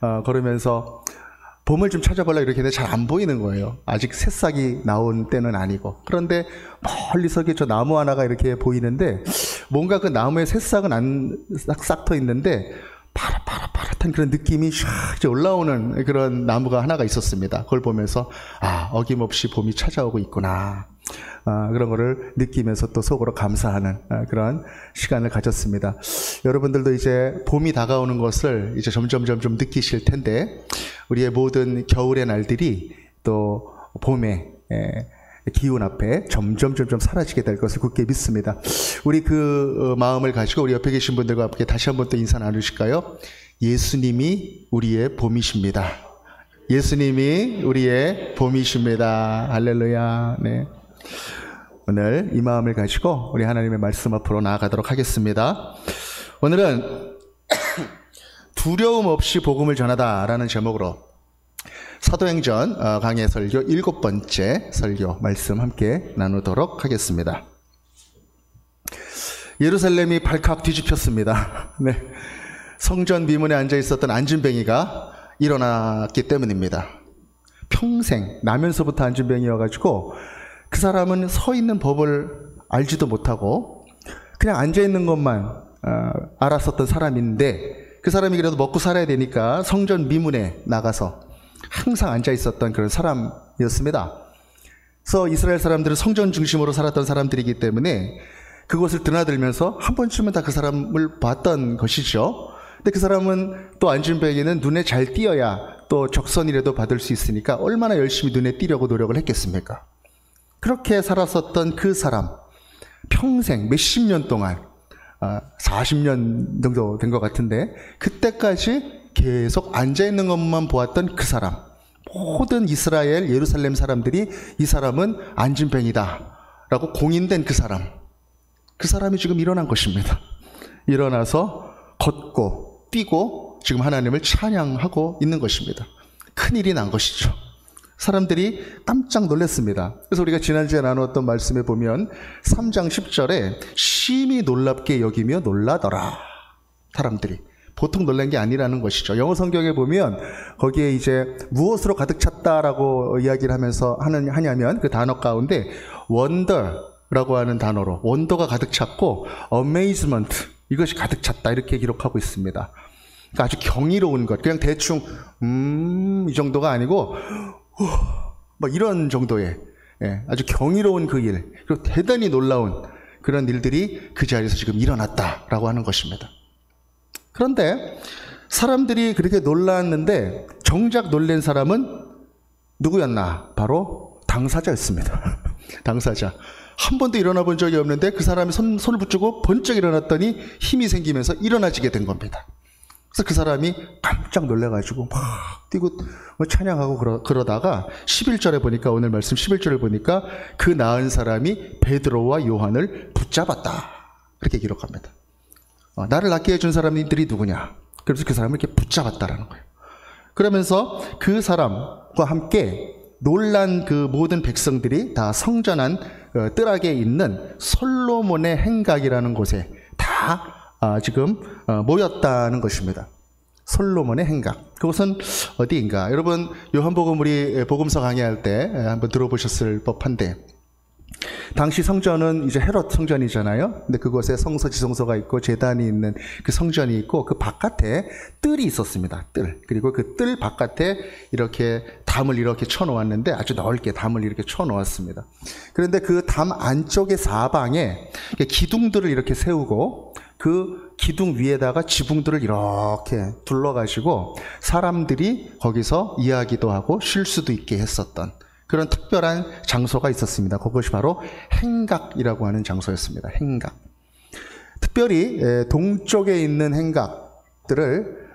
걸으면서 봄을 좀 찾아보려고 이렇게 했는데 잘 안 보이는 거예요. 아직 새싹이 나온 때는 아니고. 그런데 멀리서 저 나무 하나가 이렇게 보이는데 뭔가 그 나무에 새싹은 안 싹 터 있는데 파릇파릇한 그런 느낌이 샥 올라오는 그런 나무가 하나가 있었습니다. 그걸 보면서 어김없이 봄이 찾아오고 있구나. 그런 거를 느끼면서 또 속으로 감사하는 그런 시간을 가졌습니다. 여러분들도 이제 봄이 다가오는 것을 이제 점점 느끼실 텐데 우리의 모든 겨울의 날들이 또 봄의 기운 앞에 점점 사라지게 될 것을 굳게 믿습니다. 우리 그 마음을 가지고 우리 옆에 계신 분들과 함께 다시 한번 또 인사 나누실까요? 예수님이 우리의 봄이십니다. 예수님이 우리의 봄이십니다. 할렐루야. 네. 오늘 이 마음을 가지고 우리 하나님의 말씀 앞으로 나아가도록 하겠습니다. 오늘은 두려움 없이 복음을 전하다라는 제목으로 사도행전 강해 설교 7번째 설교 말씀 함께 나누도록 하겠습니다. 예루살렘이 발칵 뒤집혔습니다. 네. 성전 미문에 앉아 있었던 안진뱅이가 일어났기 때문입니다. 평생 나면서부터 안진뱅이여가지고 그 사람은 서 있는 법을 알지도 못하고 그냥 앉아 있는 것만 알았었던 사람인데 그 사람이 그래도 먹고 살아야 되니까 성전 미문에 나가서 항상 앉아 있었던 그런 사람이었습니다. 그래서 이스라엘 사람들은 성전 중심으로 살았던 사람들이기 때문에 그곳을 드나들면서 한 번쯤은 다 그 사람을 봤던 것이죠. 근데 그 사람은 또 안진뱅이는 눈에 잘 띄어야 또 적선이라도 받을 수 있으니까 얼마나 열심히 눈에 띄려고 노력을 했겠습니까? 그렇게 살았었던 그 사람, 평생 몇십 년 동안 40년 정도 된 것 같은데 그때까지 계속 앉아있는 것만 보았던 그 사람, 모든 이스라엘 예루살렘 사람들이 이 사람은 안진뱅이다 라고 공인된 그 사람이 지금 일어난 것입니다. 일어나서 걷고 뛰고 지금 하나님을 찬양하고 있는 것입니다. 큰일이 난 것이죠. 사람들이 깜짝 놀랐습니다. 그래서 우리가 지난주에 나누었던 말씀에 보면 3장 10절에 심히 놀랍게 여기며 놀라더라. 사람들이 보통 놀란 게 아니라는 것이죠. 영어 성경에 보면 거기에 이제 무엇으로 가득 찼다라고 이야기를 하면서 하냐면 그 단어 가운데 wonder라고 하는 단어로 원더가 가득 찼고 amazement 이것이 가득 찼다 이렇게 기록하고 있습니다. 그러니까 아주 경이로운 것, 그냥 대충 이 정도가 아니고 뭐 이런 정도의 아주 경이로운 그 일, 그리고 대단히 놀라운 그런 일들이 그 자리에서 지금 일어났다라고 하는 것입니다. 그런데 사람들이 그렇게 놀랐는데 정작 놀란 사람은 누구였나? 바로 당사자였습니다. 당사자. 한 번도 일어나 본 적이 없는데 그 사람이 손을 붙이고 번쩍 일어났더니 힘이 생기면서 일어나지게 된 겁니다. 그래서 그 사람이 깜짝 놀라가지고 막 뛰고 찬양하고 그러다가 11절에 보니까 오늘 말씀 11절을 보니까 그 나은 사람이 베드로와 요한을 붙잡았다. 그렇게 기록합니다. 나를 낫게 해준 사람들이 누구냐? 그래서 그 사람을 이렇게 붙잡았다라는 거예요. 그러면서 그 사람과 함께 놀란 그 모든 백성들이 다 성전 안 뜰하게 있는 솔로몬의 행각이라는 곳에 다 지금 모였다는 것입니다. 솔로몬의 행각. 그것은 어디인가? 여러분 요한복음 우리 복음서 강의할 때 한번 들어보셨을 법한데 당시 성전은 이제 헤롯 성전이잖아요. 근데 그곳에 성서 지성소가 있고 제단이 있는 그 성전이 있고 그 바깥에 뜰이 있었습니다. 뜰. 그리고 그 뜰 바깥에 이렇게 담을 이렇게 쳐놓았는데 아주 넓게 담을 이렇게 쳐놓았습니다. 그런데 그 담 안쪽의 사방에 기둥들을 이렇게 세우고 그 기둥 위에다가 지붕들을 이렇게 둘러가지고 사람들이 거기서 이야기도 하고 쉴 수도 있게 했었던 그런 특별한 장소가 있었습니다. 그것이 바로 행각이라고 하는 장소였습니다. 행각. 특별히 동쪽에 있는 행각들을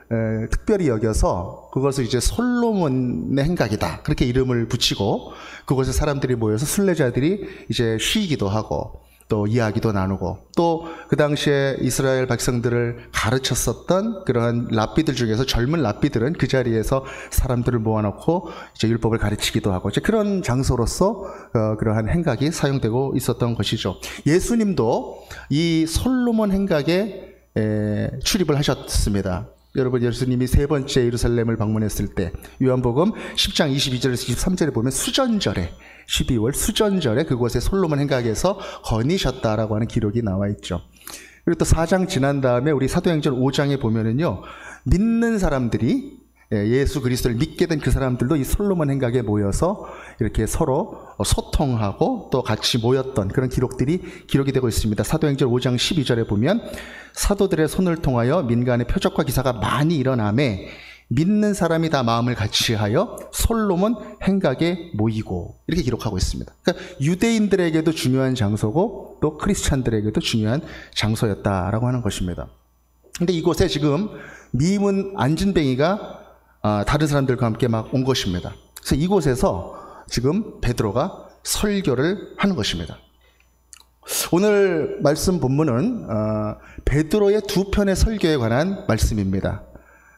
특별히 여겨서 그것을 이제 솔로몬의 행각이다. 그렇게 이름을 붙이고 그곳에 사람들이 모여서 순례자들이 이제 쉬기도 하고 또 이야기도 나누고 또 그 당시에 이스라엘 백성들을 가르쳤었던 그러한 랍비들 중에서 젊은 랍비들은 그 자리에서 사람들을 모아놓고 이제 율법을 가르치기도 하고 이제 그런 장소로서 그러한 행각이 사용되고 있었던 것이죠. 예수님도 이 솔로몬 행각에 출입을 하셨습니다. 여러분, 예수님이 세 번째 예루살렘을 방문했을 때 요한복음 10장 22절에서 23절에 보면 수전절에 12월 수전절에 그곳에 솔로몬 행각에서 거니셨다라고 하는 기록이 나와 있죠. 그리고 또 4장 지난 다음에 우리 사도행전 5장에 보면은요, 믿는 사람들이 예수 그리스도를 믿게 된 그 사람들도 이 솔로몬 행각에 모여서 이렇게 서로 소통하고 또 같이 모였던 그런 기록이 되고 있습니다. 사도행전 5장 12절에 보면 사도들의 손을 통하여 민간의 표적과 기사가 많이 일어나매 믿는 사람이 다 마음을 같이하여 솔로몬 행각에 모이고, 이렇게 기록하고 있습니다. 그러니까 유대인들에게도 중요한 장소고 또 크리스찬들에게도 중요한 장소였다라고 하는 것입니다. 근데 이곳에 지금 미문 안진뱅이가 다른 사람들과 함께 막 온 것입니다. 그래서 이곳에서 지금 베드로가 설교를 하는 것입니다. 오늘 말씀 본문은 베드로의 두 편의 설교에 관한 말씀입니다.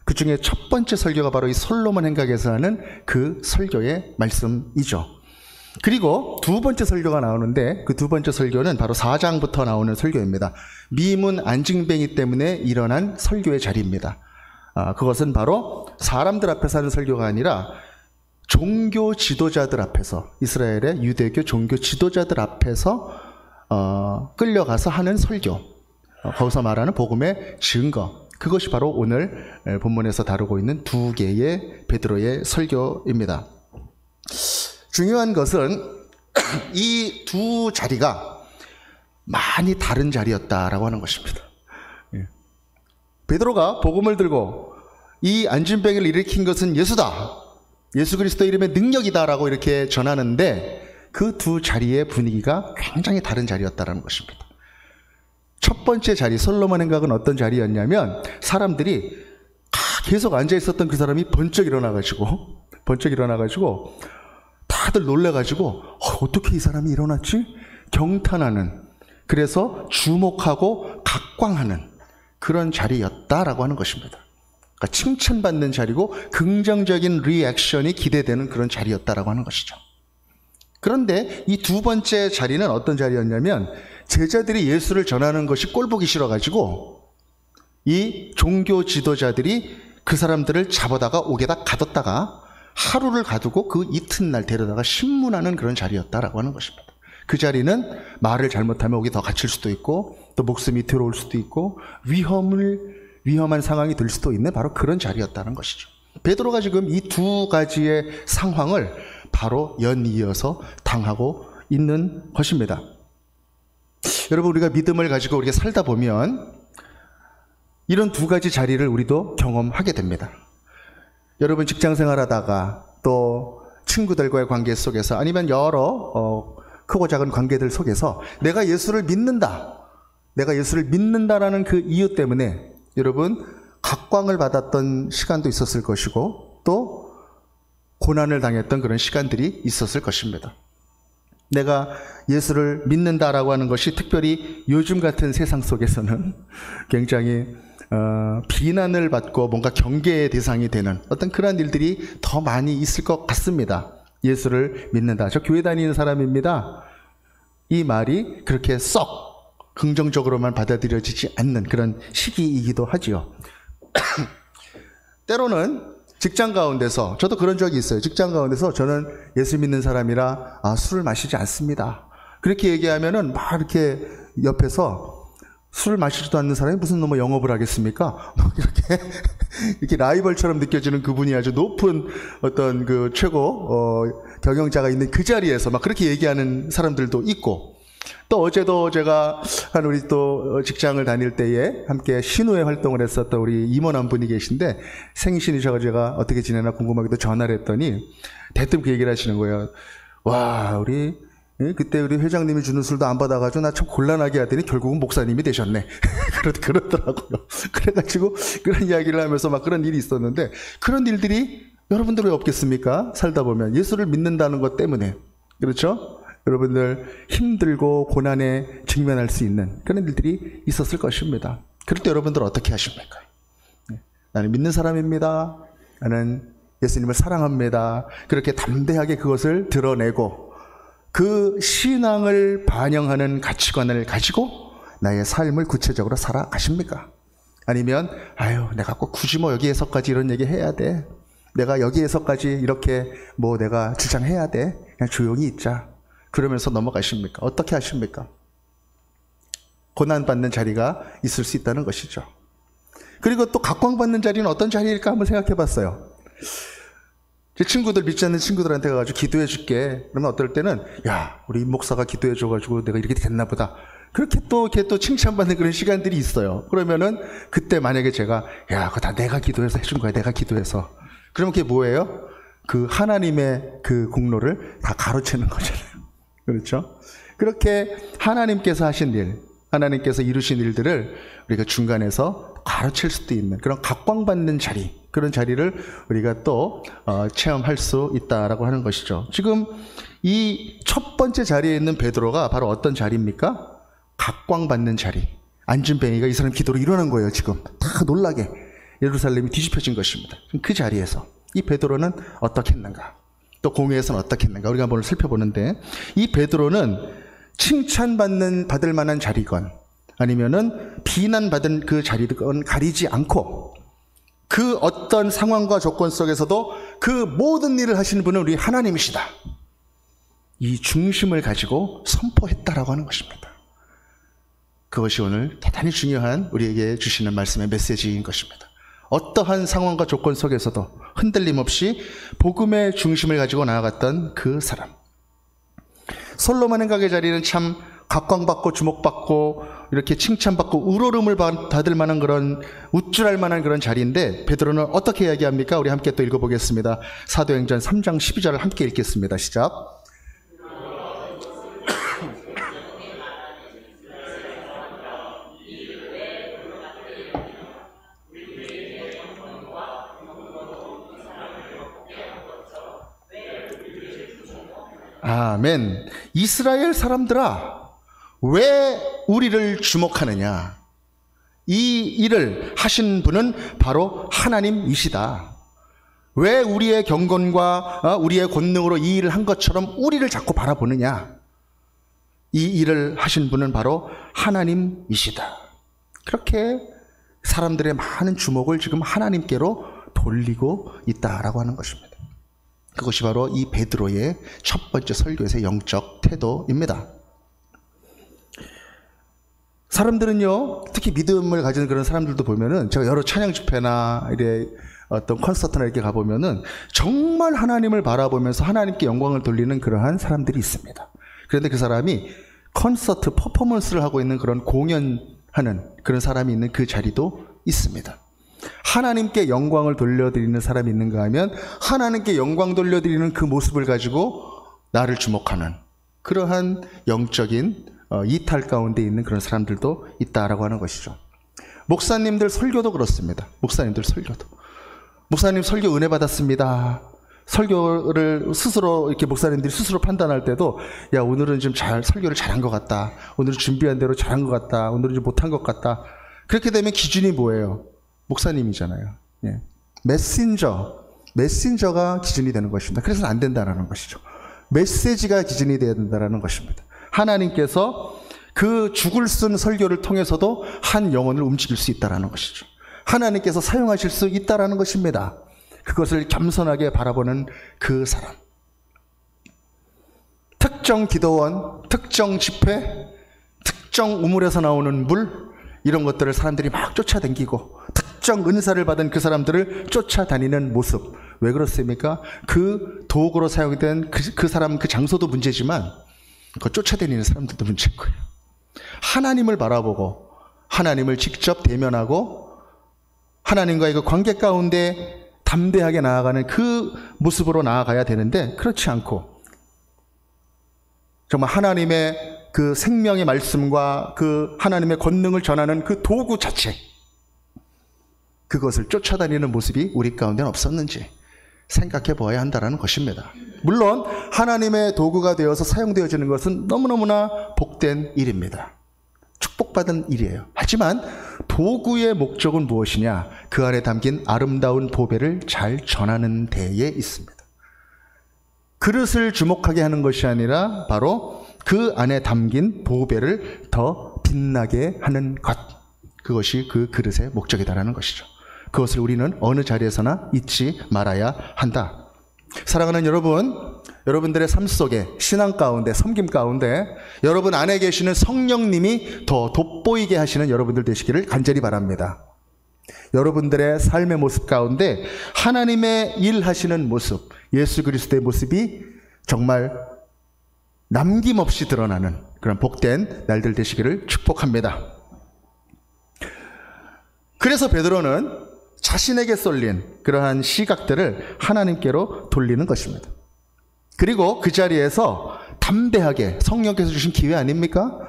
그 중에 첫 번째 설교가 바로 이 솔로몬 행각에서 하는 그 설교의 말씀이죠. 그리고 두 번째 설교가 나오는데 그 두 번째 설교는 바로 4장부터 나오는 설교입니다. 미문 안징뱅이 때문에 일어난 설교의 자리입니다. 그것은 바로 사람들 앞에서 하는 설교가 아니라 종교 지도자들 앞에서, 이스라엘의 유대교 종교 지도자들 앞에서 끌려가서 하는 설교, 거기서 말하는 복음의 증거, 그것이 바로 오늘 본문에서 다루고 있는 두 개의 베드로의 설교입니다. 중요한 것은 이 두 자리가 많이 다른 자리였다라고 하는 것입니다. 베드로가 복음을 들고 이 안진뱅이를 일으킨 것은 예수다, 예수 그리스도 이름의 능력이다라고 이렇게 전하는데 그 두 자리의 분위기가 굉장히 다른 자리였다라는 것입니다. 첫 번째 자리, 솔로몬 행각은 어떤 자리였냐면 사람들이 계속 앉아 있었던 그 사람이 번쩍 일어나가지고 다들 놀래가지고 어떻게 이 사람이 일어났지? 경탄하는, 그래서 주목하고 각광하는 그런 자리였다라고 하는 것입니다. 그러니까 칭찬받는 자리고 긍정적인 리액션이 기대되는 그런 자리였다라고 하는 것이죠. 그런데 이 두 번째 자리는 어떤 자리였냐면 제자들이 예수를 전하는 것이 꼴보기 싫어가지고 이 종교 지도자들이 그 사람들을 잡아다가 옥에다 가뒀다가 하루를 가두고 그 이튿날 데려다가 신문하는 그런 자리였다라고 하는 것입니다. 그 자리는 말을 잘못하면 옥에 더 갇힐 수도 있고 또 목숨이 들어올 수도 있고 위험한 상황이 될 수도 있는 바로 그런 자리였다는 것이죠. 베드로가 지금 이 두 가지의 상황을 바로 연이어서 당하고 있는 것입니다. 여러분, 우리가 믿음을 가지고 우리가 살다 보면 이런 두 가지 자리를 우리도 경험하게 됩니다. 여러분, 직장 생활하다가 또 친구들과의 관계 속에서 아니면 여러 크고 작은 관계들 속에서 내가 예수를 믿는다라는 그 이유 때문에 여러분 각광을 받았던 시간도 있었을 것이고 또 고난을 당했던 그런 시간들이 있었을 것입니다. 내가 예수를 믿는다라고 하는 것이 특별히 요즘 같은 세상 속에서는 굉장히 비난을 받고 뭔가 경계의 대상이 되는 어떤 그런 일들이 더 많이 있을 것 같습니다. 예수를 믿는다. 저 교회 다니는 사람입니다. 이 말이 그렇게 썩 긍정적으로만 받아들여지지 않는 그런 시기이기도 하지요. 때로는 직장 가운데서, 저도 그런 적이 있어요. 직장 가운데서 저는 예수 믿는 사람이라 술을 마시지 않습니다. 그렇게 얘기하면은 막 이렇게 옆에서 술을 마시지도 않는 사람이 무슨 놈의 영업을 하겠습니까? 막 이렇게 라이벌처럼 느껴지는 그분이 아주 높은 어떤 그 최고 경영자가 있는 그 자리에서 막 그렇게 얘기하는 사람들도 있고, 또 어제도 제가 우리 또 직장을 다닐 때에 함께 신우회 활동을 했었던 우리 임원 한 분이 계신데 생신이셔가지고 제가 어떻게 지내나 궁금하기도 전화를 했더니 대뜸 그 얘기를 하시는 거예요. 와, 그때 우리 회장님이 주는 술도 안 받아가지고 나 참 곤란하게 하더니 결국은 목사님이 되셨네. 그러더라고요. 그래가지고 그런 이야기를 하면서 막 그런 일이 있었는데, 그런 일들이 여러분들 왜 없겠습니까? 살다 보면 예수를 믿는다는 것 때문에, 그렇죠? 여러분들 힘들고 고난에 직면할 수 있는 그런 일들이 있었을 것입니다. 그럴 때 여러분들 어떻게 하십니까? 나는 믿는 사람입니다. 나는 예수님을 사랑합니다. 그렇게 담대하게 그것을 드러내고 그 신앙을 반영하는 가치관을 가지고 나의 삶을 구체적으로 살아가십니까? 아니면 아유 내가 꼭 굳이 뭐 여기에서까지 이런 얘기 해야 돼, 내가 여기에서까지 이렇게 뭐 내가 주장해야 돼, 그냥 조용히 있자, 그러면서 넘어가십니까? 어떻게 하십니까? 고난받는 자리가 있을 수 있다는 것이죠. 그리고 또 각광받는 자리는 어떤 자리일까 한번 생각해 봤어요. 제 친구들, 믿지 않는 친구들한테 가가지고 기도해 줄게. 그러면 어떨 때는 야 우리 임 목사가 기도해 줘가지고 내가 이렇게 됐나 보다, 그렇게 또 이렇게 또 칭찬받는 그런 시간들이 있어요. 그러면은 그때 만약에 제가 야 그거 다 내가 기도해서 해준 거야, 내가 기도해서, 그러면 그게 뭐예요? 그 하나님의 그 공로를 다 가로채는 거잖아요. 그렇죠? 그렇게 하나님께서 하신 일, 하나님께서 이루신 일들을 우리가 중간에서 가로챌 수도 있는 그런 각광받는 자리, 그런 자리를 우리가 또 체험할 수 있다라고 하는 것이죠. 지금 이 첫 번째 자리에 있는 베드로가 바로 어떤 자리입니까? 각광받는 자리. 안진뱅이가 이 사람 기도로 일어난 거예요. 지금 다 놀라게 예루살렘이 뒤집혀진 것입니다. 그 자리에서 이 베드로는 어떻게 했는가, 또 공회에서는 어떻게 했는가, 우리가 한번 살펴보는데, 이 베드로는 받을 만한 자리건 아니면은 비난받은 그 자리건 가리지 않고 그 어떤 상황과 조건 속에서도 그 모든 일을 하시는 분은 우리 하나님이시다, 이 중심을 가지고 선포했다라고 하는 것입니다. 그것이 오늘 대단히 중요한 우리에게 주시는 말씀의 메시지인 것입니다. 어떠한 상황과 조건 속에서도 흔들림 없이 복음의 중심을 가지고 나아갔던 그 사람. 솔로몬의 가게 자리는 참 각광받고 주목받고 이렇게 칭찬받고 우러름을 받을 만한 그런, 우쭐할 만한 그런 자리인데, 베드로는 어떻게 이야기합니까? 우리 함께 또 읽어보겠습니다. 사도행전 3장 12절을 함께 읽겠습니다. 시작. 아멘. 이스라엘 사람들아, 왜 우리를 주목하느냐? 이 일을 하신 분은 바로 하나님이시다. 왜 우리의 경건과 우리의 권능으로 이 일을 한 것처럼 우리를 자꾸 바라보느냐? 이 일을 하신 분은 바로 하나님이시다. 그렇게 사람들의 많은 주목을 지금 하나님께로 돌리고 있다라고 하는 것입니다. 그것이 바로 이 베드로의 첫 번째 설교에서의 영적 태도입니다. 사람들은요, 특히 믿음을 가진 그런 사람들도 보면은, 제가 여러 찬양 집회나 이래 어떤 콘서트나 이렇게 가보면은 정말 하나님을 바라보면서 하나님께 영광을 돌리는 그러한 사람들이 있습니다. 그런데 그 사람이 콘서트 퍼포먼스를 하고 있는 그런 공연하는 그런 사람이 있는 그 자리도 있습니다. 하나님께 영광을 돌려드리는 사람이 있는가 하면 하나님께 영광 돌려드리는 그 모습을 가지고 나를 주목하는 그러한 영적인 이탈 가운데 있는 그런 사람들도 있다라고 하는 것이죠. 목사님들 설교도 그렇습니다. 목사님 설교 은혜 받았습니다. 설교를 스스로 이렇게 목사님들이 스스로 판단할 때도 야 오늘은 좀 설교를 잘한 것 같다, 오늘은 준비한 대로 잘한 것 같다, 오늘은 좀 못한 것 같다. 그렇게 되면 기준이 뭐예요? 목사님이잖아요. 예. 메신저가 기준이 되는 것입니다. 그래서는 안 된다는 것이죠. 메시지가 기준이 되어야 된다는 것입니다. 하나님께서 그 죽을 쓴 설교를 통해서도 한 영혼을 움직일 수 있다는 것이죠. 하나님께서 사용하실 수 있다는 것입니다. 그것을 겸손하게 바라보는 그 사람. 특정 기도원, 특정 집회, 특정 우물에서 나오는 물, 이런 것들을 사람들이 막 쫓아다니고 특정 은사를 받은 그 사람들을 쫓아다니는 모습. 왜 그렇습니까? 그 도구로 사용된 그 사람, 그 장소도 문제지만 그 쫓아다니는 사람들도 문제인 거예요. 하나님을 바라보고 하나님을 직접 대면하고 하나님과의 그 관계 가운데 담대하게 나아가는 그 모습으로 나아가야 되는데, 그렇지 않고 정말 하나님의 그 생명의 말씀과 그 하나님의 권능을 전하는 그 도구 자체, 그것을 쫓아다니는 모습이 우리 가운데는 없었는지 생각해 보아야 한다는 것입니다. 물론 하나님의 도구가 되어서 사용되어지는 것은 너무너무나 복된 일입니다. 축복받은 일이에요. 하지만 도구의 목적은 무엇이냐? 그 안에 담긴 아름다운 보배를 잘 전하는 데에 있습니다. 그릇을 주목하게 하는 것이 아니라 바로 그 안에 담긴 보배를 더 빛나게 하는 것. 그것이 그 그릇의 목적이다라는 것이죠. 그것을 우리는 어느 자리에서나 잊지 말아야 한다. 사랑하는 여러분, 여러분들의 삶 속에, 신앙 가운데, 섬김 가운데 여러분 안에 계시는 성령님이 더 돋보이게 하시는 여러분들 되시기를 간절히 바랍니다. 여러분들의 삶의 모습 가운데 하나님의 일하시는 모습, 예수 그리스도의 모습이 정말 남김없이 드러나는 그런 복된 날들 되시기를 축복합니다. 그래서 베드로는 자신에게 쏠린 그러한 시각들을 하나님께로 돌리는 것입니다. 그리고 그 자리에서 담대하게, 성령께서 주신 기회 아닙니까?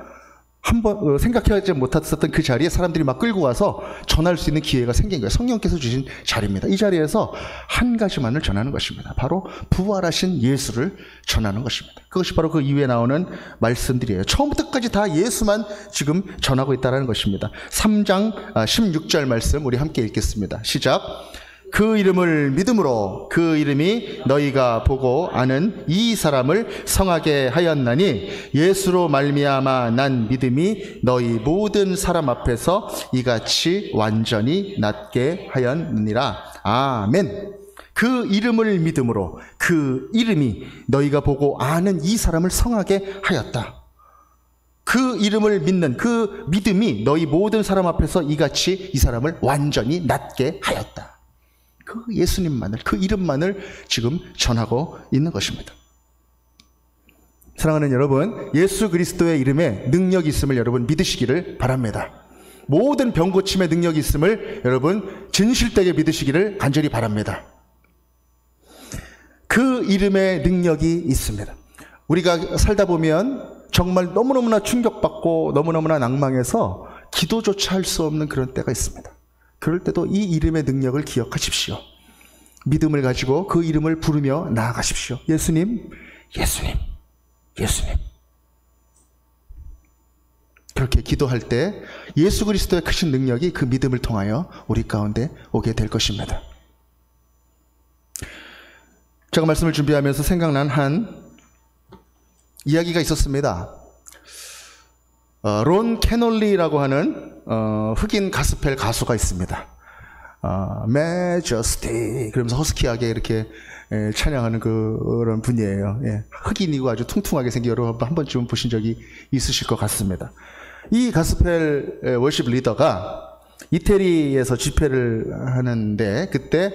한번 생각하지 못했었던 그 자리에 사람들이 막 끌고 와서 전할 수 있는 기회가 생긴 거예요. 성령께서 주신 자리입니다. 이 자리에서 한 가지만을 전하는 것입니다. 바로 부활하신 예수를 전하는 것입니다. 그것이 바로 그 이후에 나오는 말씀들이에요. 처음부터 끝까지 다 예수만 지금 전하고 있다는 것입니다. 3장 16절 말씀 우리 함께 읽겠습니다. 시작. 그 이름을 믿음으로 그 이름이 너희가 보고 아는 이 사람을 성하게 하였나니 예수로 말미암아 난 믿음이 너희 모든 사람 앞에서 이같이 완전히 낫게 하였느니라. 아멘. 그 이름을 믿음으로 그 이름이 너희가 보고 아는 이 사람을 성하게 하였다. 그 이름을 믿는 그 믿음이 너희 모든 사람 앞에서 이같이 이 사람을 완전히 낫게 하였다. 그 예수님만을, 그 이름만을 지금 전하고 있는 것입니다. 사랑하는 여러분, 예수 그리스도의 이름에 능력이 있음을 여러분 믿으시기를 바랍니다. 모든 병 고침의 능력이 있음을 여러분 진실되게 믿으시기를 간절히 바랍니다. 그 이름의 능력이 있습니다. 우리가 살다 보면 정말 너무너무나 충격받고 너무너무나 낭망해서 기도조차 할 수 없는 그런 때가 있습니다. 그럴 때도 이 이름의 능력을 기억하십시오. 믿음을 가지고 그 이름을 부르며 나아가십시오. 예수님, 예수님, 예수님. 그렇게 기도할 때 예수 그리스도의 크신 능력이 그 믿음을 통하여 우리 가운데 오게 될 것입니다. 제가 말씀을 준비하면서 생각난 한 이야기가 있었습니다. 론 캐놀리라고 하는 흑인 가스펠 가수가 있습니다. Majesty 그러면서 허스키하게 이렇게 찬양하는 그런 분이에요. 예. 흑인이고 아주 퉁퉁하게 생긴 여러분 한 번쯤 보신 적이 있으실 것 같습니다. 이 가스펠 워십 리더가 이태리에서 집회를 하는데 그때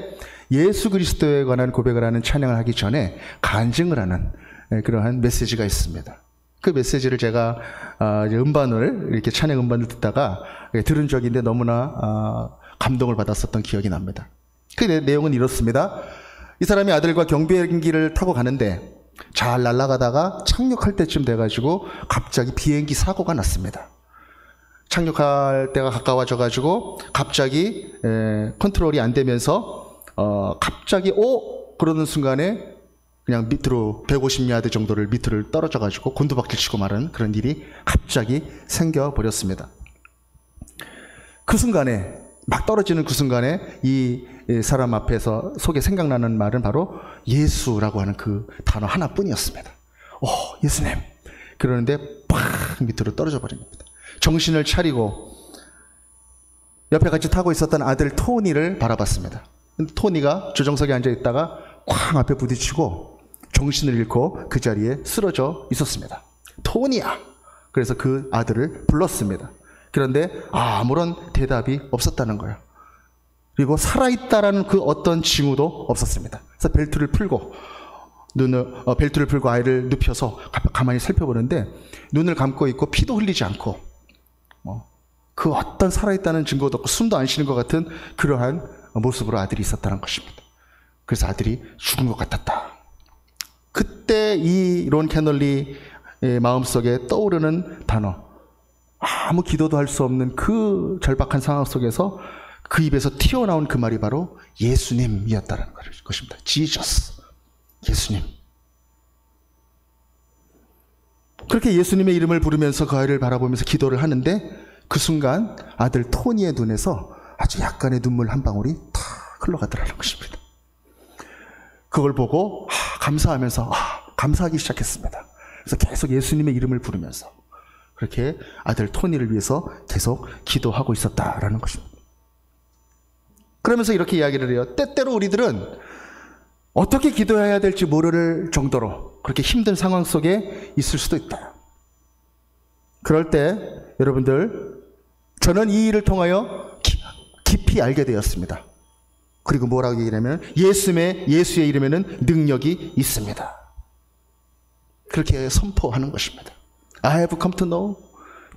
예수 그리스도에 관한 고백을 하는 찬양을 하기 전에 간증을 하는 그러한 메시지가 있습니다. 그 메시지를 제가 음반을 이렇게 찬양 음반을 듣다가 들은 적이 있는데 너무나 감동을 받았었던 기억이 납니다. 그 내용은 이렇습니다. 이 사람이 아들과 경비행기를 타고 가는데 잘 날아가다가 착륙할 때쯤 돼가지고 갑자기 비행기 사고가 났습니다. 착륙할 때가 가까워져가지고 갑자기 컨트롤이 안 되면서 갑자기 그러는 순간에 그냥 밑으로 150야드 정도를 밑으로 떨어져가지고 곤두박질 치고 마는 그런 일이 갑자기 생겨버렸습니다. 그 순간에 막 떨어지는 그 순간에 이 사람 앞에서 속에 생각나는 말은 바로 예수라고 하는 그 단어 하나뿐이었습니다. 예수님. 그러는데 팍 밑으로 떨어져 버린 겁니다. 정신을 차리고 옆에 같이 타고 있었던 아들 토니를 바라봤습니다. 토니가 조정석에 앉아 있다가 쾅 앞에 부딪히고 정신을 잃고 그 자리에 쓰러져 있었습니다. 토니야. 그래서 그 아들을 불렀습니다. 그런데 아무런 대답이 없었다는 거예요. 그리고 살아있다라는 그 어떤 징후도 없었습니다. 그래서 벨트를 풀고 아이를 눕혀서 가만히 살펴보는데 눈을 감고 있고 피도 흘리지 않고 그 어떤 살아있다는 증거도 없고 숨도 안 쉬는 것 같은 그러한 모습으로 아들이 있었다는 것입니다. 그래서 아들이 죽은 것 같았다. 그때 이 론 캐널리의 마음속에 떠오르는 단어, 아무 기도도 할 수 없는 그 절박한 상황 속에서 그 입에서 튀어나온 그 말이 바로 예수님이었다는 것입니다. Jesus, 예수님. 그렇게 예수님의 이름을 부르면서 그 아이를 바라보면서 기도를 하는데 그 순간 아들 토니의 눈에서 아주 약간의 눈물 한 방울이 탁 흘러가더라는 것입니다. 그걸 보고 감사하면서 감사하기 시작했습니다. 그래서 계속 예수님의 이름을 부르면서 그렇게 아들 토니를 위해서 계속 기도하고 있었다라는 것입니다. 그러면서 이렇게 이야기를 해요. 때때로 우리들은 어떻게 기도해야 될지 모를 정도로 그렇게 힘든 상황 속에 있을 수도 있다. 그럴 때 여러분들, 저는 이 일을 통하여 깊이 알게 되었습니다. 그리고 뭐라고 얘기하냐면 예수의 이름에는 능력이 있습니다. 그렇게 선포하는 것입니다. I have come to know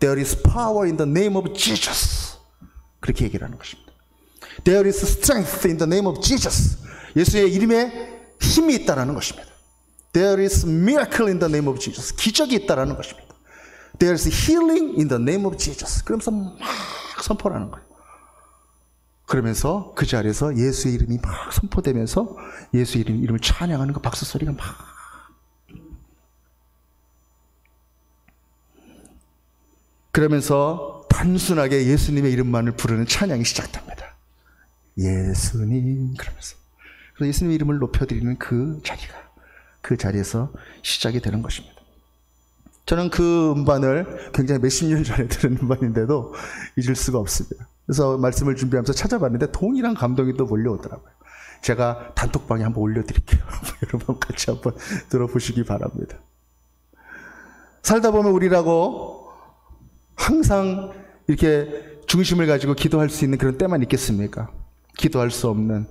there is power in the name of Jesus. 그렇게 얘기를 하는 것입니다. There is strength in the name of Jesus. 예수의 이름에 힘이 있다라는 것입니다. There is miracle in the name of Jesus. 기적이 있다라는 것입니다. There is healing in the name of Jesus. 그러면서 막 선포를 하는 거예요. 그러면서 그 자리에서 예수의 이름이 막 선포되면서 예수의 이름을 찬양하는 그 박수 소리가 막. 그러면서 단순하게 예수님의 이름만을 부르는 찬양이 시작됩니다. 예수님, 그러면서. 그래서 예수님의 이름을 높여드리는 그 자리에서 시작이 되는 것입니다. 저는 그 음반을 굉장히 몇십 년 전에 들은 음반인데도 잊을 수가 없습니다. 그래서 말씀을 준비하면서 찾아봤는데 동일한 감동이 또 몰려오더라고요. 제가 단톡방에 한번 올려드릴게요. 여러분 같이 한번 들어보시기 바랍니다. 살다 보면 우리라고 항상 이렇게 중심을 가지고 기도할 수 있는 그런 때만 있겠습니까? 기도할 수 없는,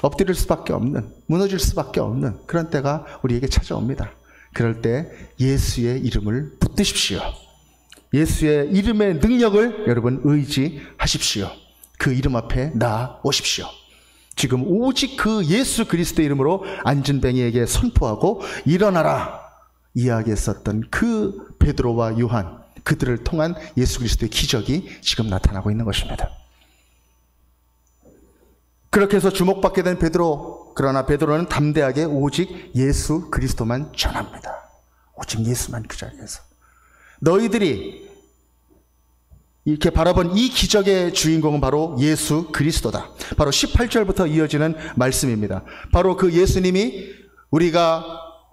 엎드릴 수밖에 없는, 무너질 수밖에 없는 그런 때가 우리에게 찾아옵니다. 그럴 때 예수의 이름을 붙드십시오. 예수의 이름의 능력을 여러분 의지하십시오. 그 이름 앞에 나오십시오. 지금 오직 그 예수 그리스도의 이름으로 안진뱅이에게 선포하고 일어나라 이야기했었던 그 베드로와 요한, 그들을 통한 예수 그리스도의 기적이 지금 나타나고 있는 것입니다. 그렇게 해서 주목받게 된 베드로, 그러나 베드로는 담대하게 오직 예수 그리스도만 전합니다. 오직 예수만 그 자리에서. 너희들이 이렇게 바라본 이 기적의 주인공은 바로 예수 그리스도다. 바로 18절부터 이어지는 말씀입니다. 바로 그 예수님이 우리가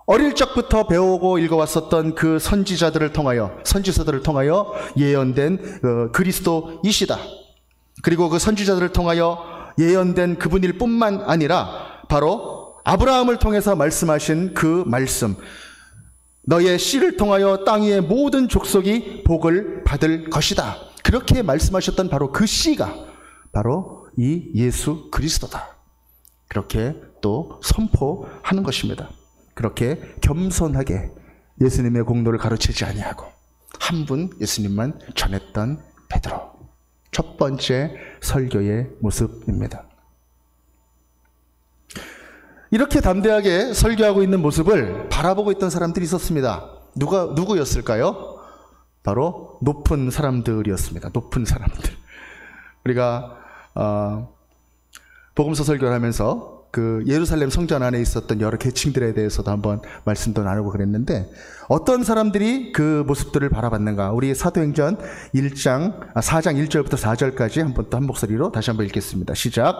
어릴 적부터 배우고 읽어왔었던 그 선지자들을 통하여, 선지서들을 통하여 예언된 그리스도이시다. 그리고 그 선지자들을 통하여 예언된 그분일 뿐만 아니라 바로 아브라함을 통해서 말씀하신 그 말씀, 너의 씨를 통하여 땅 위의 모든 족속이 복을 받을 것이다. 그렇게 말씀하셨던 바로 그 씨가 바로 이 예수 그리스도다. 그렇게 또 선포하는 것입니다. 그렇게 겸손하게 예수님의 공로를 가르치지 아니하고 한 분 예수님만 전했던 베드로. 첫 번째 설교의 모습입니다. 이렇게 담대하게 설교하고 있는 모습을 바라보고 있던 사람들이 있었습니다. 누구였을까요? 바로 높은 사람들이었습니다. 높은 사람들. 우리가 복음서 설교를 하면서 그 예루살렘 성전 안에 있었던 여러 계층들에 대해서도 한번 말씀도 나누고 그랬는데, 어떤 사람들이 그 모습들을 바라봤는가? 우리 사도행전 4장 1절부터 4절까지 한번 또 한 목소리로 다시 한번 읽겠습니다. 시작.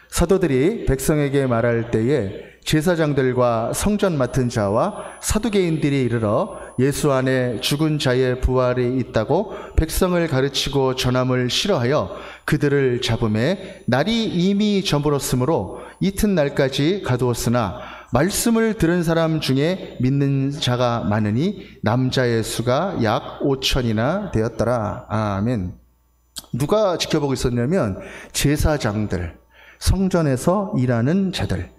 사도들이 백성에게 말할 때에 제사장들과 성전 맡은 자와 사두개인들이 이르러 예수 안에 죽은 자의 부활이 있다고 백성을 가르치고 전함을 싫어하여 그들을 잡음에 날이 이미 저물었으므로 이튿날까지 가두었으나 말씀을 들은 사람 중에 믿는 자가 많으니 남자의 수가 약 5천이나 되었더라. 아멘. 누가 지켜보고 있었냐면 제사장들, 성전에서 일하는 자들,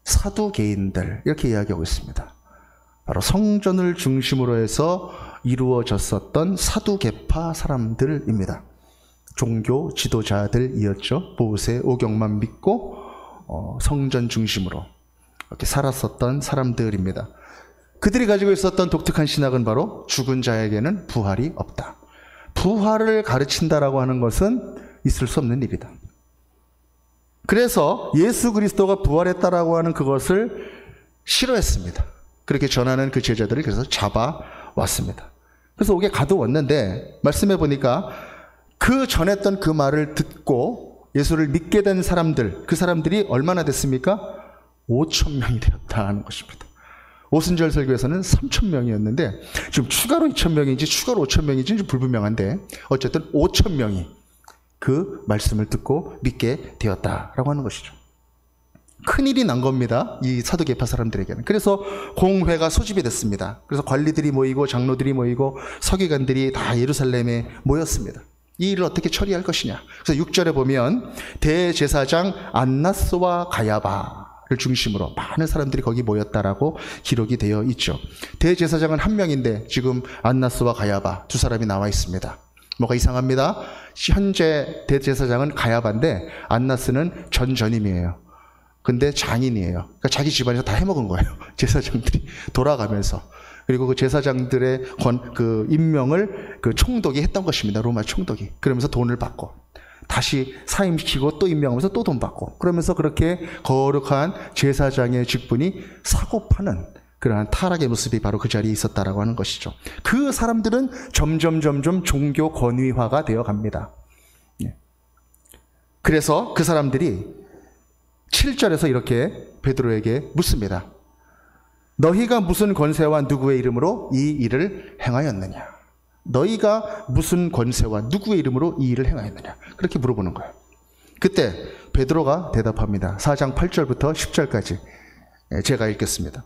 사두개인들, 이렇게 이야기하고 있습니다. 바로 성전을 중심으로 해서 이루어졌었던 사두개파 사람들입니다. 종교 지도자들이었죠. 모세 오경만 믿고 성전 중심으로 이렇게 살았었던 사람들입니다. 그들이 가지고 있었던 독특한 신학은 바로 죽은 자에게는 부활이 없다. 부활을 가르친다라고 하는 것은 있을 수 없는 일이다. 그래서 예수 그리스도가 부활했다라고 하는 그것을 싫어했습니다. 그렇게 전하는 그 제자들을 그래서 잡아왔습니다. 그래서 옥에 가두었는데, 말씀해 보니까 그 전했던 그 말을 듣고 예수를 믿게 된 사람들, 그 사람들이 얼마나 됐습니까? 5천 명이 되었다는 것입니다. 오순절 설교에서는 3,000명이었는데 지금 추가로 2,000명인지 추가로 5,000명인지 불분명한데 어쨌든 5,000명이 그 말씀을 듣고 믿게 되었다라고 하는 것이죠. 큰일이 난 겁니다. 이 사두개파 사람들에게는. 그래서 공회가 소집이 됐습니다. 그래서 관리들이 모이고 장로들이 모이고 서기관들이 다 예루살렘에 모였습니다. 이 일을 어떻게 처리할 것이냐. 그래서 6절에 보면 대제사장 안나스와 가야바를 중심으로 많은 사람들이 거기 모였다라고 기록이 되어 있죠. 대제사장은 한 명인데 지금 안나스와 가야바 두 사람이 나와 있습니다. 뭐가 이상합니다. 현재 대제사장은 가야바인데 안나스는 전임이에요. 근데 장인이에요. 그러니까 자기 집안에서 다 해먹은 거예요. 제사장들이 돌아가면서. 그리고 그 제사장들의 그 임명을 그 총독이 했던 것입니다. 로마 총독이. 그러면서 돈을 받고 다시 사임시키고 또 임명하면서 또 돈 받고 그러면서 그렇게 거룩한 제사장의 직분이 사고 파는 그러한 타락의 모습이 바로 그 자리에 있었다라고 하는 것이죠. 그 사람들은 점점 종교 권위화가 되어 갑니다. 그래서 그 사람들이 7절에서 이렇게 베드로에게 묻습니다. 너희가 무슨 권세와 누구의 이름으로 이 일을 행하였느냐? 너희가 무슨 권세와 누구의 이름으로 이 일을 행하였느냐? 그렇게 물어보는 거예요. 그때 베드로가 대답합니다. 4장 8절부터 10절까지 제가 읽겠습니다.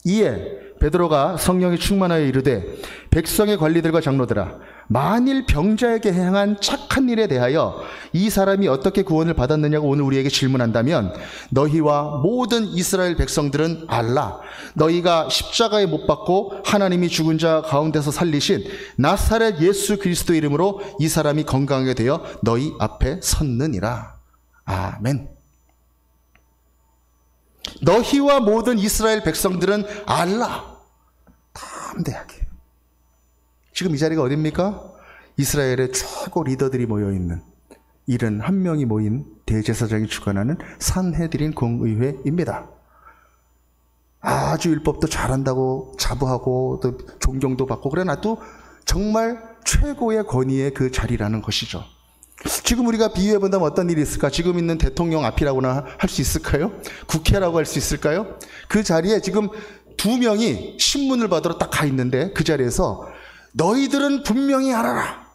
이에 베드로가 성령이 충만하여 이르되 백성의 관리들과 장로들아 만일 병자에게 행한 착한 일에 대하여 이 사람이 어떻게 구원을 받았느냐고 오늘 우리에게 질문한다면 너희와 모든 이스라엘 백성들은 알라. 너희가 십자가에 못 박고 하나님이 죽은 자 가운데서 살리신 나사렛 예수 그리스도 이름으로 이 사람이 건강하게 되어 너희 앞에 섰느니라. 아멘. 너희와 모든 이스라엘 백성들은 알라. 담대하게. 지금 이 자리가 어딥니까? 이스라엘의 최고 리더들이 모여있는 71명이 모인 대제사장이 주관하는 산헤드린 공의회입니다. 아주 율법도 잘한다고 자부하고 또 존경도 받고 그래 놔도 정말 최고의 권위의 그 자리라는 것이죠. 지금 우리가 비유해 본다면 어떤 일이 있을까? 지금 있는 대통령 앞이라고나 할 수 있을까요? 국회라고 할 수 있을까요? 그 자리에 지금 2명이 신문을 받으러 딱 가 있는데 그 자리에서 너희들은 분명히 알아라.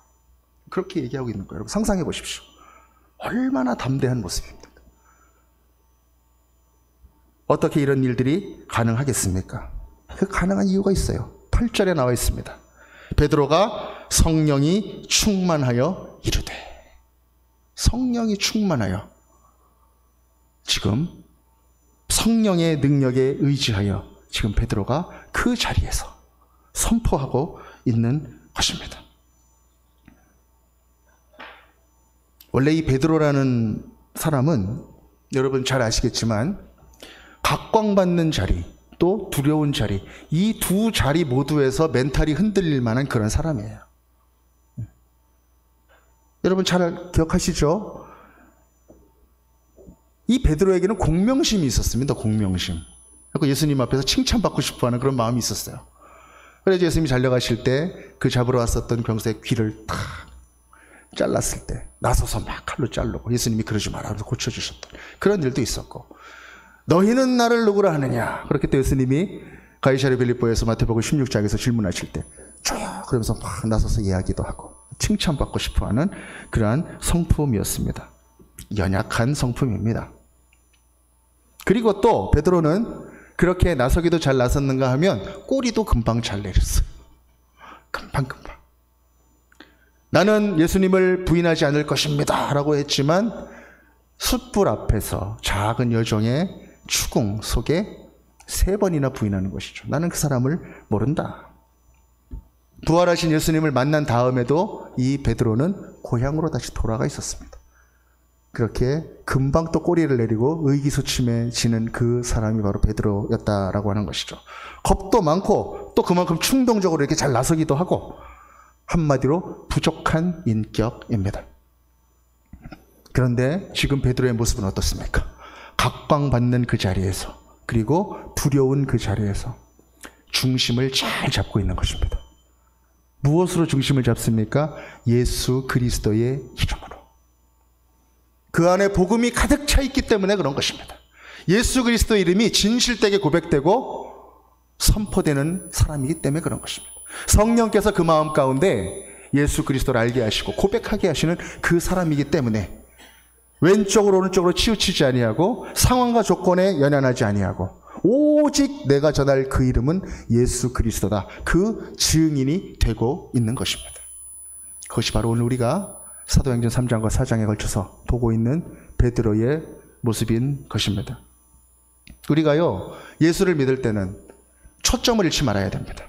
그렇게 얘기하고 있는 거예요. 여러분 상상해 보십시오. 얼마나 담대한 모습입니다. 어떻게 이런 일들이 가능하겠습니까? 그 가능한 이유가 있어요. 8절에 나와 있습니다. 베드로가 성령이 충만하여 이르되. 성령이 충만하여 지금 성령의 능력에 의지하여 지금 베드로가 그 자리에서 선포하고 있는 것입니다. 원래 이 베드로라는 사람은 여러분 잘 아시겠지만 각광받는 자리 또 두려운 자리 이 두 자리 모두에서 멘탈이 흔들릴 만한 그런 사람이에요. 여러분 잘 기억하시죠? 이 베드로에게는 공명심이 있었습니다. 공명심. 그리고 예수님 앞에서 칭찬받고 싶어하는 그런 마음이 있었어요. 그래서 예수님이 달려가실 때 그 잡으러 왔었던 병사의 귀를 탁 잘랐을 때 나서서 막 칼로 자르고 예수님이 그러지 마라 하면서 고쳐주셨던 그런 일도 있었고 너희는 나를 누구라 하느냐 그렇게 또 예수님이 가이사랴 빌립보에서 마태복음 16장에서 질문하실 때 쭉 그러면서 막 나서서 이야기도 하고 칭찬받고 싶어하는 그러한 성품이었습니다. 연약한 성품입니다. 그리고 또 베드로는 그렇게 나서기도 잘 나섰는가 하면 꼬리도 금방 잘 내렸어요. 금방. 나는 예수님을 부인하지 않을 것입니다 라고 했지만 숯불 앞에서 작은 여종의 추궁 속에 3번이나 부인하는 것이죠. 나는 그 사람을 모른다. 부활하신 예수님을 만난 다음에도 이 베드로는 고향으로 다시 돌아가 있었습니다. 그렇게 금방 또 꼬리를 내리고 의기소침해지는 그 사람이 바로 베드로였다라고 하는 것이죠. 겁도 많고 또 그만큼 충동적으로 이렇게 잘 나서기도 하고 한마디로 부족한 인격입니다. 그런데 지금 베드로의 모습은 어떻습니까? 각광받는 그 자리에서 그리고 두려운 그 자리에서 중심을 잘 잡고 있는 것입니다. 무엇으로 중심을 잡습니까? 예수 그리스도의 이름으로. 그 안에 복음이 가득 차 있기 때문에 그런 것입니다. 예수 그리스도 이름이 진실되게 고백되고 선포되는 사람이기 때문에 그런 것입니다. 성령께서 그 마음 가운데 예수 그리스도를 알게 하시고 고백하게 하시는 그 사람이기 때문에 왼쪽으로 오른쪽으로 치우치지 아니하고 상황과 조건에 연연하지 아니하고 오직 내가 전할 그 이름은 예수 그리스도다. 그 증인이 되고 있는 것입니다. 그것이 바로 오늘 우리가 사도행전 3장과 4장에 걸쳐서 보고 있는 베드로의 모습인 것입니다. 우리가요, 예수를 믿을 때는 초점을 잃지 말아야 됩니다.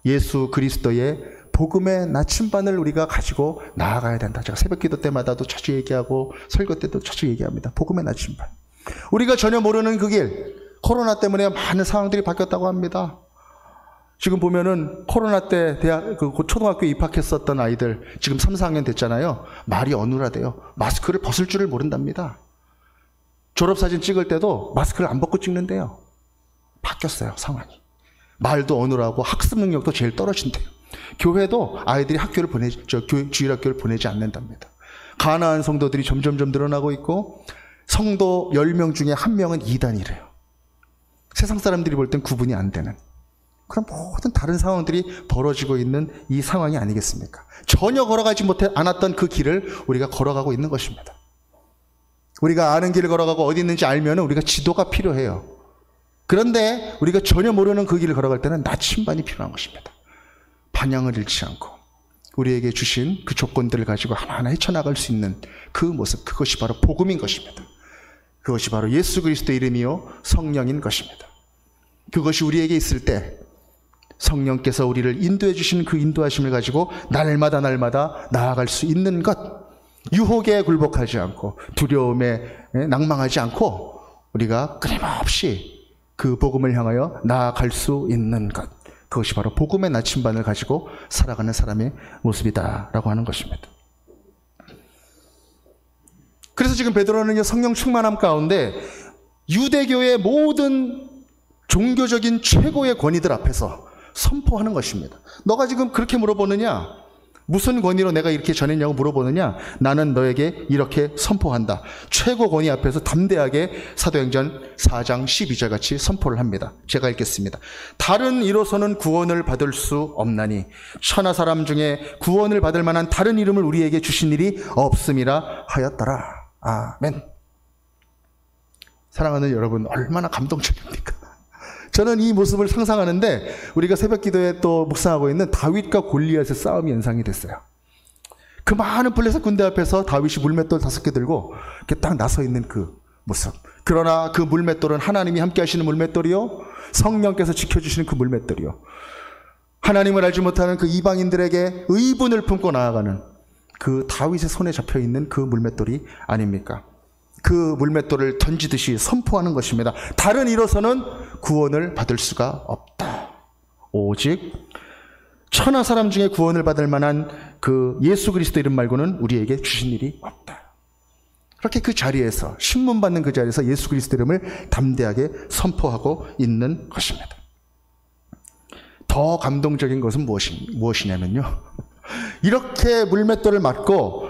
예수 그리스도의 복음의 나침반을 우리가 가지고 나아가야 된다. 제가 새벽기도 때마다도 자주 얘기하고 설교 때도 자주 얘기합니다. 복음의 나침반. 우리가 전혀 모르는 그 길, 코로나 때문에 많은 상황들이 바뀌었다고 합니다. 지금 보면은 코로나 때 초등학교에 입학했었던 아이들 지금 3, 4학년 됐잖아요. 말이 어눌하대요. 마스크를 벗을 줄을 모른답니다. 졸업사진 찍을 때도 마스크를 안 벗고 찍는데요. 바뀌었어요, 상황이. 말도 어눌하고 학습 능력도 제일 떨어진대요. 교회도 아이들이 주일학교를 보내지 않는답니다. 가난한 성도들이 점점 늘어나고 있고 성도 10명 중에 1명은 이단이래요. 세상 사람들이 볼 땐 구분이 안 되는 그런 모든 다른 상황들이 벌어지고 있는 이 상황이 아니겠습니까? 전혀 걸어가지 않았던 그 길을 우리가 걸어가고 있는 것입니다. 우리가 아는 길을 걸어가고 어디 있는지 알면 우리가 지도가 필요해요. 그런데 우리가 전혀 모르는 그 길을 걸어갈 때는 나침반이 필요한 것입니다. 방향을 잃지 않고 우리에게 주신 그 조건들을 가지고 하나하나 헤쳐나갈 수 있는 그 모습, 그것이 바로 복음인 것입니다. 그것이 바로 예수 그리스도의 이름이요 성령인 것입니다. 그것이 우리에게 있을 때 성령께서 우리를 인도해 주시는 그 인도하심을 가지고 날마다 나아갈 수 있는 것, 유혹에 굴복하지 않고 두려움에 낭망하지 않고 우리가 끊임없이 그 복음을 향하여 나아갈 수 있는 것, 그것이 바로 복음의 나침반을 가지고 살아가는 사람의 모습이다라고 하는 것입니다. 그래서 지금 베드로는 성령 충만함 가운데 유대교의 모든 종교적인 최고의 권위들 앞에서 선포하는 것입니다. 너가 지금 그렇게 물어보느냐? 무슨 권위로 내가 이렇게 전했냐고 물어보느냐? 나는 너에게 이렇게 선포한다. 최고 권위 앞에서 담대하게 사도행전 4장 12절 같이 선포를 합니다. 제가 읽겠습니다. 다른 이로서는 구원을 받을 수 없나니 천하 사람 중에 구원을 받을 만한 다른 이름을 우리에게 주신 일이 없음이라 하였더라. 아멘. 사랑하는 여러분, 얼마나 감동적입니까? 저는 이 모습을 상상하는데 우리가 새벽 기도에 또 묵상하고 있는 다윗과 골리앗의 싸움이 연상이 됐어요. 그 많은 블레셋 군대 앞에서 다윗이 물맷돌 5개 들고 이렇게 딱 나서 있는 그 모습. 그러나 그 물맷돌은 하나님이 함께 하시는 물맷돌이요, 성령께서 지켜주시는 그 물맷돌이요, 하나님을 알지 못하는 그 이방인들에게 의분을 품고 나아가는 그 다윗의 손에 잡혀있는 그 물맷돌이 아닙니까? 그 물맷돌을 던지듯이 선포하는 것입니다. 다른 이로서는 구원을 받을 수가 없다. 오직 천하 사람 중에 구원을 받을 만한 그 예수 그리스도 이름 말고는 우리에게 주신 일이 없다. 그렇게 그 자리에서, 신문 받는 그 자리에서 예수 그리스도 이름을 담대하게 선포하고 있는 것입니다. 더 감동적인 것은 무엇이냐면요, 이렇게 물맷돌을 맞고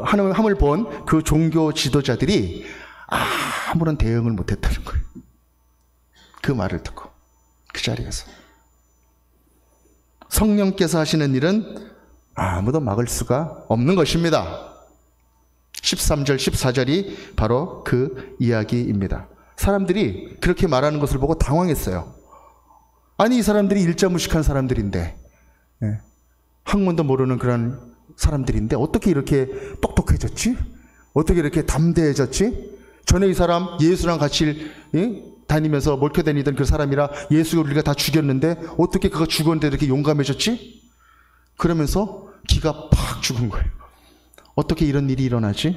함을 본 그 종교 지도자들이 아무런 대응을 못했다는 거예요. 그 말을 듣고 그 자리에서 성령께서 하시는 일은 아무도 막을 수가 없는 것입니다. 13절 14절이 바로 그 이야기입니다. 사람들이 그렇게 말하는 것을 보고 당황했어요. 아니, 이 사람들이 일자무식한 사람들인데, 학문도 모르는 그런 사람들인데 어떻게 이렇게 똑똑해졌지? 어떻게 이렇게 담대해졌지? 전에 이 사람 예수랑 같이 다니면서 몰켜다니던 그 사람이라 예수를 우리가 다 죽였는데 어떻게 그가 죽었는데 이렇게 용감해졌지? 그러면서 기가 팍 죽은 거예요. 어떻게 이런 일이 일어나지?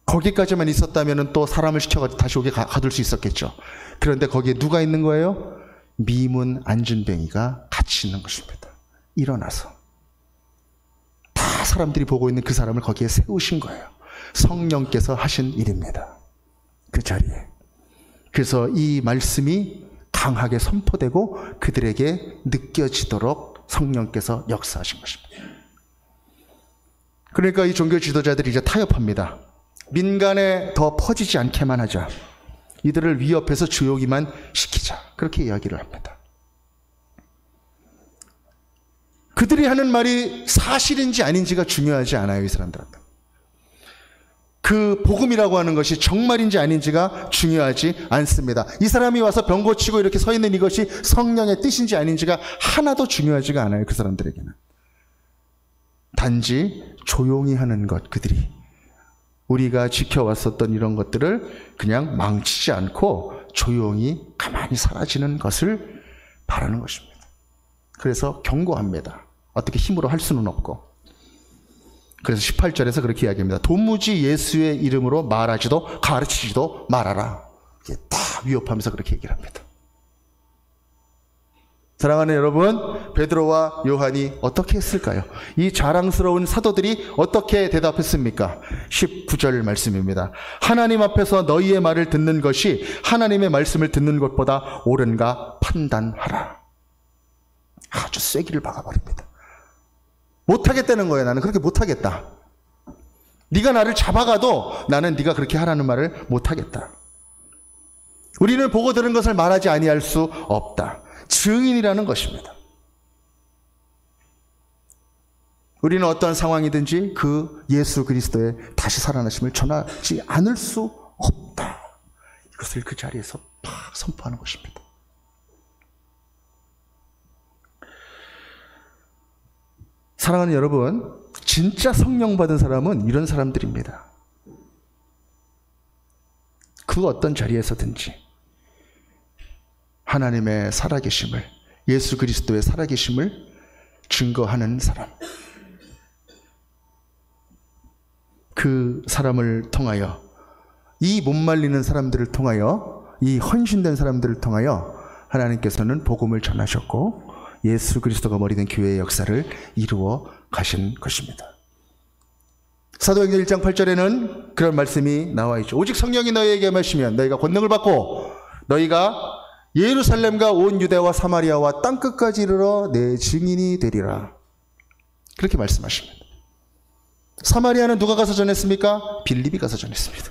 거기까지만 있었다면 또 사람을 시켜가지고 다시 오게 가둘 수 있었겠죠. 그런데 거기에 누가 있는 거예요? 미문 안진뱅이가 같이 있는 것입니다. 일어나서 다 사람들이 보고 있는 그 사람을 거기에 세우신 거예요. 성령께서 하신 일입니다. 그 자리에. 그래서 이 말씀이 강하게 선포되고 그들에게 느껴지도록 성령께서 역사하신 것입니다. 그러니까 이 종교 지도자들이 이제 타협합니다. 민간에 더 퍼지지 않게만 하자. 이들을 위협해서 조용히만 시키자. 그렇게 이야기를 합니다. 그들이 하는 말이 사실인지 아닌지가 중요하지 않아요, 이 사람들한테. 그 복음이라고 하는 것이 정말인지 아닌지가 중요하지 않습니다. 이 사람이 와서 병 고치고 이렇게 서 있는 이것이 성령의 뜻인지 아닌지가 하나도 중요하지가 않아요, 그 사람들에게는. 단지 조용히 하는 것, 그들이 우리가 지켜왔었던 이런 것들을 그냥 망치지 않고 조용히 가만히 사라지는 것을 바라는 것입니다. 그래서 경고합니다. 어떻게 힘으로 할 수는 없고. 그래서 18절에서 그렇게 이야기합니다. 도무지 예수의 이름으로 말하지도 가르치지도 말아라. 이게 다 위협하면서 그렇게 얘기를 합니다. 사랑하는 여러분, 베드로와 요한이 어떻게 했을까요? 이 자랑스러운 사도들이 어떻게 대답했습니까? 19절 말씀입니다. 하나님 앞에서 너희의 말을 듣는 것이 하나님의 말씀을 듣는 것보다 옳은가 판단하라. 아주 쐐기를 박아버립니다. 못하겠다는 거예요. 나는 그렇게 못하겠다. 네가 나를 잡아가도 나는 네가 그렇게 하라는 말을 못하겠다. 우리는 보고 들은 것을 말하지 아니할 수 없다. 증인이라는 것입니다. 우리는 어떤 상황이든지 그 예수 그리스도의 다시 살아나심을 전하지 않을 수 없다. 이것을 그 자리에서 팍 선포하는 것입니다. 사랑하는 여러분, 진짜 성령 받은 사람은 이런 사람들입니다. 그 어떤 자리에서든지 하나님의 살아계심을, 예수 그리스도의 살아계심을 증거하는 사람. 그 사람을 통하여, 이 못 말리는 사람들을 통하여, 이 헌신된 사람들을 통하여 하나님께서는 복음을 전하셨고 예수 그리스도가 머리 된 교회의 역사를 이루어 가신 것입니다. 사도행전 1장 8절에는 그런 말씀이 나와 있죠. 오직 성령이 너희에게 임하시면 너희가 권능을 받고 너희가 예루살렘과 온 유대와 사마리아와 땅끝까지 이르러 내 증인이 되리라. 그렇게 말씀하십니다. 사마리아는 누가 가서 전했습니까? 빌립이 가서 전했습니다.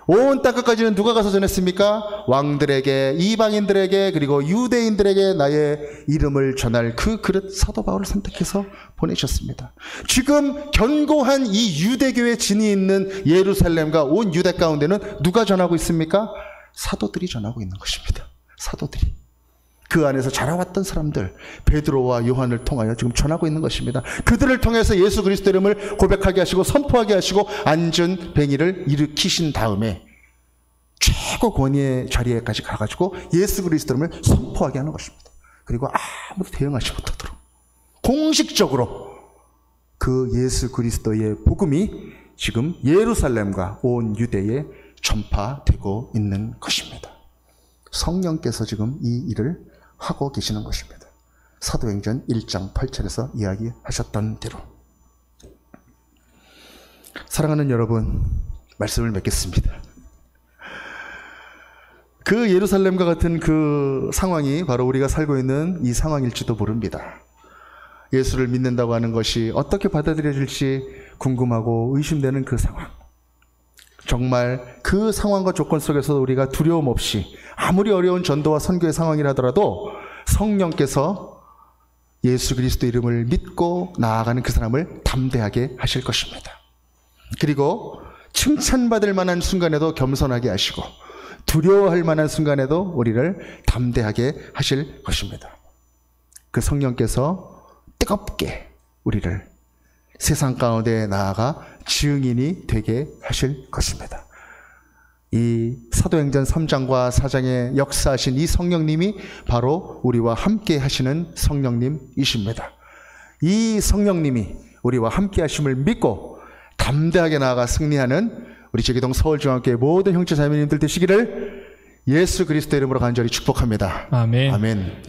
온 땅끝까지는 누가 가서 전했습니까? 왕들에게, 이방인들에게, 그리고 유대인들에게 나의 이름을 전할 그 그릇 사도 바울을 선택해서 보내셨습니다. 지금 견고한 이 유대교의 진이 있는 예루살렘과 온 유대 가운데는 누가 전하고 있습니까? 사도들이 전하고 있는 것입니다. 사도들이. 그 안에서 자라왔던 사람들, 베드로와 요한을 통하여 지금 전하고 있는 것입니다. 그들을 통해서 예수 그리스도 이름을 고백하게 하시고 선포하게 하시고 안전뱅이를 일으키신 다음에 최고 권위의 자리에까지 가가지고 예수 그리스도 이름을 선포하게 하는 것입니다. 그리고 아무도 대응하지 못하도록 공식적으로 그 예수 그리스도의 복음이 지금 예루살렘과 온 유대에 전파되고 있는 것입니다. 성령께서 지금 이 일을 하고 계시는 것입니다. 사도행전 1장 8절에서 이야기하셨던 대로. 사랑하는 여러분, 말씀을 맺겠습니다. 그 예루살렘과 같은 그 상황이 바로 우리가 살고 있는 이 상황일지도 모릅니다. 예수를 믿는다고 하는 것이 어떻게 받아들여질지 궁금하고 의심되는 그 상황. 정말 그 상황과 조건 속에서 우리가 두려움 없이 아무리 어려운 전도와 선교의 상황이라더라도 성령께서 예수 그리스도 이름을 믿고 나아가는 그 사람을 담대하게 하실 것입니다. 그리고 칭찬받을 만한 순간에도 겸손하게 하시고 두려워할 만한 순간에도 우리를 담대하게 하실 것입니다. 그 성령께서 뜨겁게 우리를 세상 가운데 나아가 증인이 되게 하실 것입니다. 이 사도행전 3장과 4장에 역사하신 이 성령님이 바로 우리와 함께 하시는 성령님이십니다. 이 성령님이 우리와 함께 하심을 믿고 담대하게 나아가 승리하는 우리 제기동 서울중앙교회 모든 형제 자매님들 되시기를 예수 그리스도 이름으로 간절히 축복합니다. 아멘. 아멘.